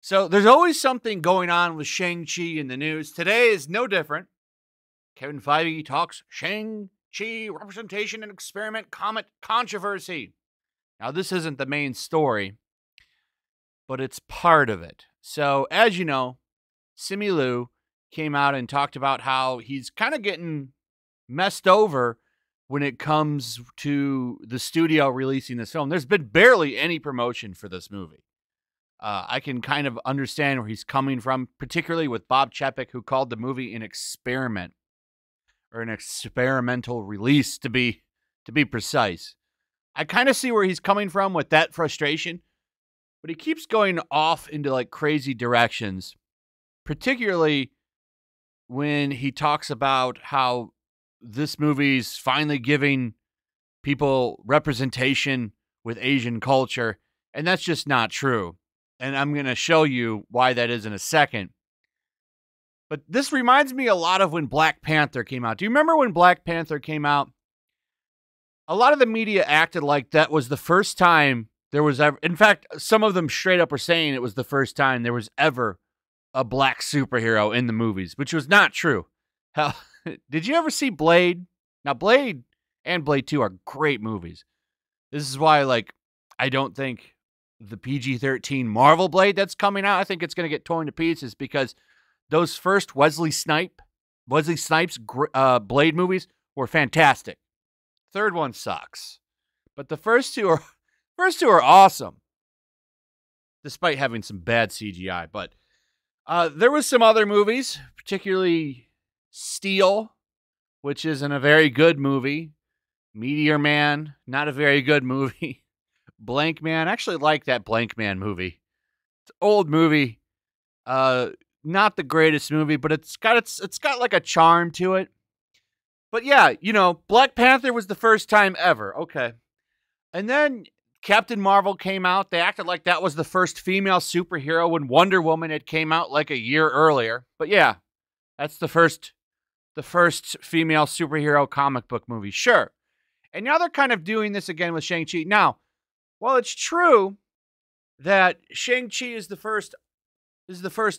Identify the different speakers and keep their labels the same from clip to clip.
Speaker 1: So there's always something going on with Shang-Chi in the news. Today is no different. Kevin Feige talks Shang-Chi representation and experiment comet controversy. Now, this isn't the main story, but it's part of it. So, as you know, Simu Liu came out and talked about how he's kind of getting messed over when it comes to the studio releasing this film. There's been barely any promotion for this movie. I can kind of understand where he's coming from, particularly with Bob Chapek, who called the movie an experiment, or an experimental release, to be precise. I kind of see where he's coming from with that frustration, but he keeps going off into like crazy directions, particularly when he talks about how this movie's finally giving people representation with Asian culture, and that's just not true. And I'm going to show you why that is in a second. But this reminds me a lot of when Black Panther came out. Do you remember when Black Panther came out? A lot of the media acted like that was the first time there was ever... In fact, some of them straight up were saying it was the first time there was ever a black superhero in the movies, which was not true. Hell, did you ever see Blade? Now, Blade and Blade 2 are great movies. This is why, like, I don't think the PG-13 Marvel Blade that's coming out, I think it's going to get torn to pieces, because those first Wesley Snipes Blade movies were fantastic. Third one sucks, but the first two are awesome, despite having some bad CGI. But there was some other movies, particularly Steel, which isn't a very good movie. Meteor Man, not a very good movie. Blank Man, I actually like that Blank Man movie. It's an old movie, not the greatest movie, but it's got like a charm to it. But yeah, you know, Black Panther was the first time ever. Okay. And then Captain Marvel came out. They acted like that was the first female superhero when Wonder Woman had came out like a year earlier. But yeah, that's the first female superhero comic book movie. Sure. And now they're kind of doing this again with Shang-Chi. Now, while it's true that Shang-Chi is the first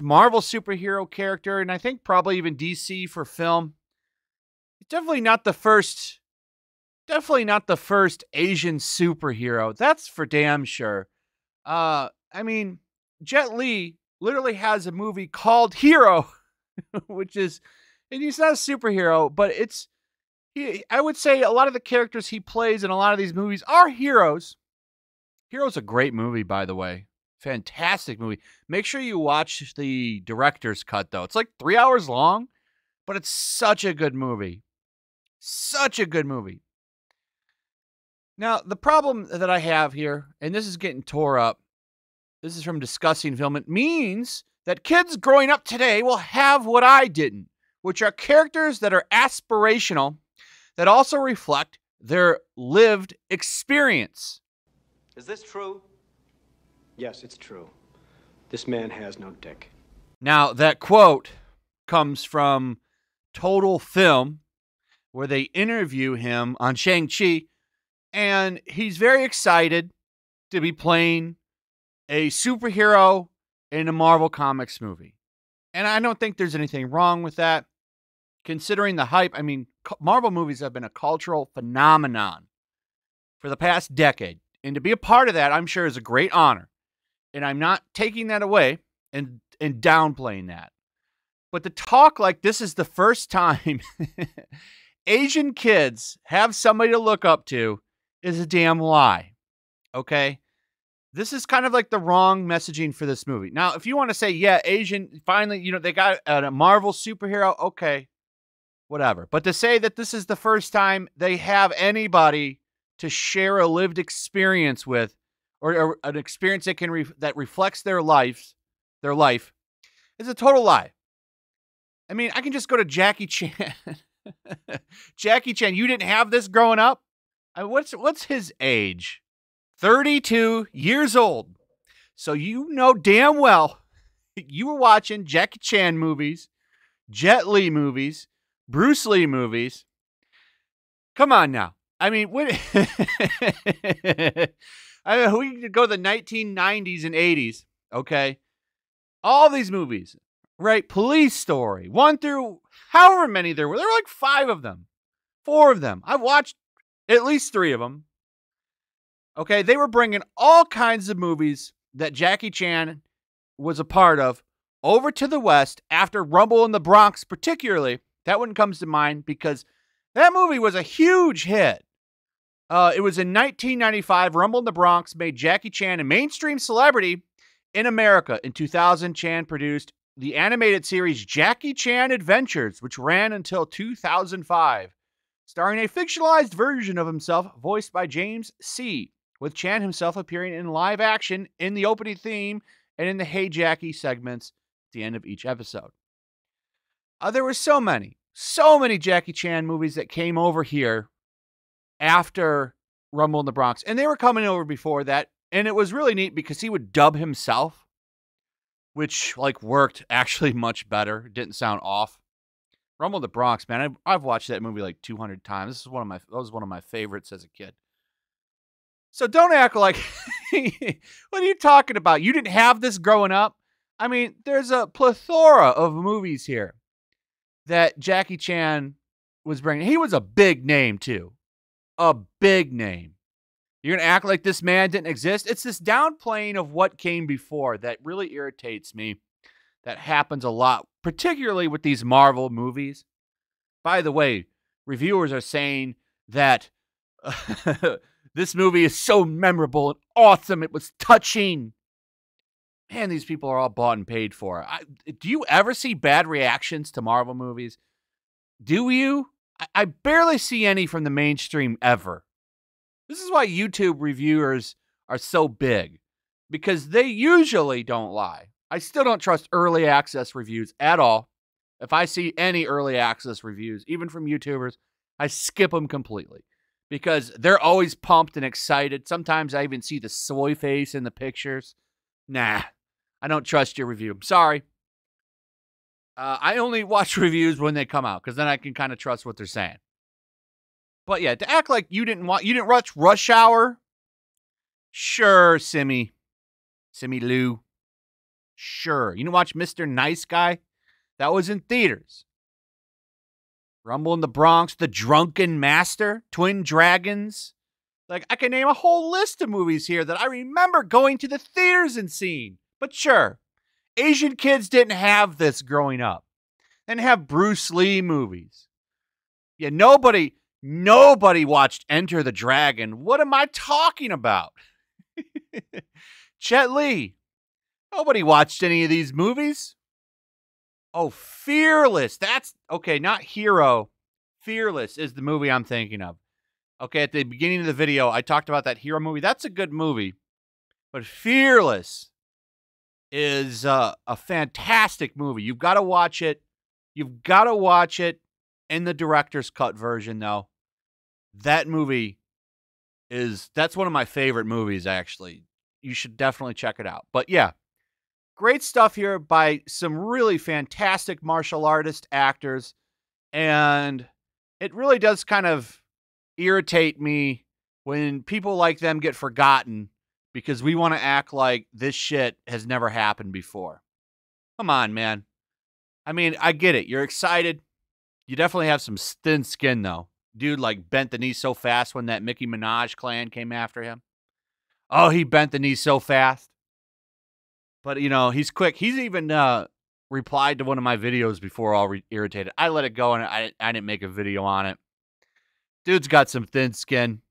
Speaker 1: Marvel superhero character, and I think probably even DC for film, it's definitely not the first Asian superhero. That's for damn sure. I mean, Jet Li literally has a movie called Hero, which is, and he's not a superhero, but I would say a lot of the characters he plays in a lot of these movies are heroes. Hero's a great movie, by the way. Fantastic movie. Make sure you watch the director's cut, though. It's like 3 hours long, but it's such a good movie. Such a good movie. Now, the problem that I have here, and this is getting tore up, this is from Discussing Film, it means that kids growing up today will have what I didn't, which are characters that are aspirational, that also reflect their lived experience.
Speaker 2: Is this true?
Speaker 3: Yes, it's true. This man has no dick.
Speaker 1: Now, that quote comes from Total Film, where they interview him on Shang-Chi, and he's very excited to be playing a superhero in a Marvel Comics movie. And I don't think there's anything wrong with that, considering the hype. I mean, Marvel movies have been a cultural phenomenon for the past decade. And to be a part of that, I'm sure, is a great honor. And I'm not taking that away and downplaying that. But to talk like this is the first time Asian kids have somebody to look up to is a damn lie. Okay? This is kind of like the wrong messaging for this movie. Now, if you want to say, yeah, Asian, finally, you know, they got a Marvel superhero, okay, whatever. But to say that this is the first time they have anybody to share a lived experience with, or an experience that that reflects their life, is a total lie. I mean, I can just go to Jackie Chan. Jackie Chan, you didn't have this growing up? I mean, what's his age? 32 years old. So you know damn well you were watching Jackie Chan movies, Jet Li movies, Bruce Lee movies, Come on now. I mean, what? I mean, we could go to the 1990s and 80s, okay? All these movies, right? Police Story, 1 through however many there were. There were like 5 of them, 4 of them. I've watched at least 3 of them. Okay, they were bringing all kinds of movies that Jackie Chan was a part of over to the West after Rumble in the Bronx, particularly. That one comes to mind because that movie was a huge hit. It was in 1995. Rumble in the Bronx made Jackie Chan a mainstream celebrity in America. In 2000, Chan produced the animated series Jackie Chan Adventures, which ran until 2005, starring a fictionalized version of himself voiced by James C., with Chan himself appearing in live action in the opening theme and in the Hey Jackie segments at the end of each episode. There were so many Jackie Chan movies that came over here after Rumble in the Bronx. And they were coming over before that. And it was really neat because he would dub himself, which like worked actually much better. It didn't sound off. Rumble in the Bronx, man. I've watched that movie like 200 times. That was one of my favorites as a kid. So don't act like, what are you talking about? You didn't have this growing up? I mean, there's a plethora of movies here that Jackie Chan was bringing. He was a big name, too. A big name. You're going to act like this man didn't exist? It's this downplaying of what came before that really irritates me. That happens a lot, particularly with these Marvel movies. By the way, reviewers are saying that this movie is so memorable and awesome. It was touching. Man, these people are all bought and paid for. Do you ever see bad reactions to Marvel movies? Do you? I barely see any from the mainstream ever. This is why YouTube reviewers are so big, because they usually don't lie. I still don't trust early access reviews at all. If I see any early access reviews, even from YouTubers, I skip them completely because they're always pumped and excited. Sometimes I even see the soy face in the pictures. Nah, I don't trust your review. I'm sorry. I only watch reviews when they come out because then I can kind of trust what they're saying. But yeah, to act like you didn't watch Rush Hour? Sure, Simu Liu. Sure. You didn't watch Mr. Nice Guy? That was in theaters. Rumble in the Bronx, The Drunken Master, Twin Dragons. Like, I can name a whole list of movies here that I remember going to the theaters and seeing. But sure, Asian kids didn't have this growing up. They didn't have Bruce Lee movies. Yeah, nobody watched Enter the Dragon. What am I talking about? Jet Li. Nobody watched any of these movies. Oh, Fearless. That's, okay, not Hero. Fearless is the movie I'm thinking of. Okay, at the beginning of the video, I talked about that Hero movie. That's a good movie. But Fearless is a fantastic movie. You've got to watch it. You've got to watch it in the director's cut version, though. That movie that's one of my favorite movies, actually. You should definitely check it out. But yeah, great stuff here by some really fantastic martial artist actors. And it really does kind of irritate me when people like them get forgotten because we want to act like this shit has never happened before. Come on, man. I mean, I get it. You're excited. You definitely have some thin skin, though. Dude, like, bent the knee so fast when that Nicki Minaj clan came after him. Oh, he bent the knee so fast. But, you know, he's quick. He's even replied to one of my videos before, all irritated. I let it go, and I didn't make a video on it. Dude's got some thin skin.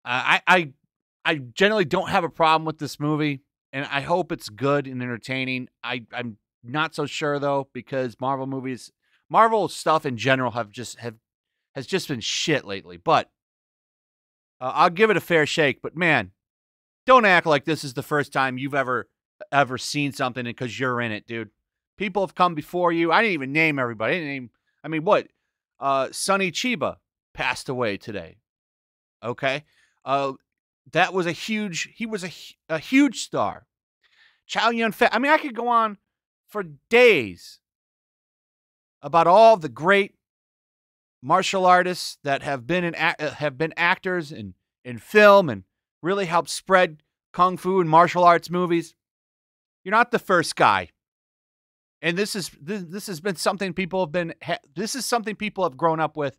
Speaker 1: I generally don't have a problem with this movie, and I hope it's good and entertaining. I'm not so sure, though, because Marvel stuff in general has just been shit lately. But I'll give it a fair shake. But man, don't act like this is the first time you've ever seen something because you're in it, dude. People have come before you. I didn't even name everybody. Sonny Chiba passed away today. Okay. That was he was a huge star. Chow Yun-fat. I mean, I could go on for days about all the great martial artists that have been actors in film and really helped spread kung fu and martial arts movies. You're not the first guy. And this has been something people have been this is something people have grown up with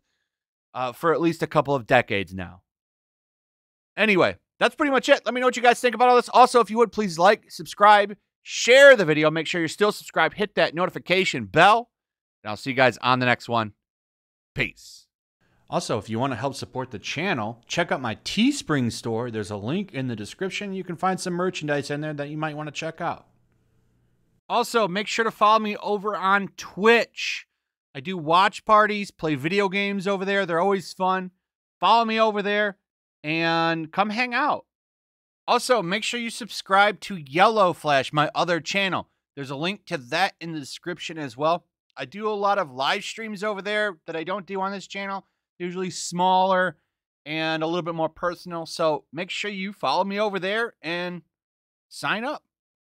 Speaker 1: for at least a couple of decades now. Anyway, that's pretty much it. Let me know what you guys think about all this. Also, if you would, please like, subscribe, share the video. Make sure you're still subscribed. Hit that notification bell. And I'll see you guys on the next one. Peace. Also, if you want to help support the channel, check out my Teespring store. There's a link in the description. You can find some merchandise in there that you might want to check out. Also, make sure to follow me over on Twitch. I do watch parties, play video games over there. They're always fun. Follow me over there and come hang out. Also, make sure you subscribe to YellowFlash, my other channel. There's a link to that in the description as well. I do a lot of live streams over there that I don't do on this channel. Usually smaller and a little bit more personal. So make sure you follow me over there and sign up.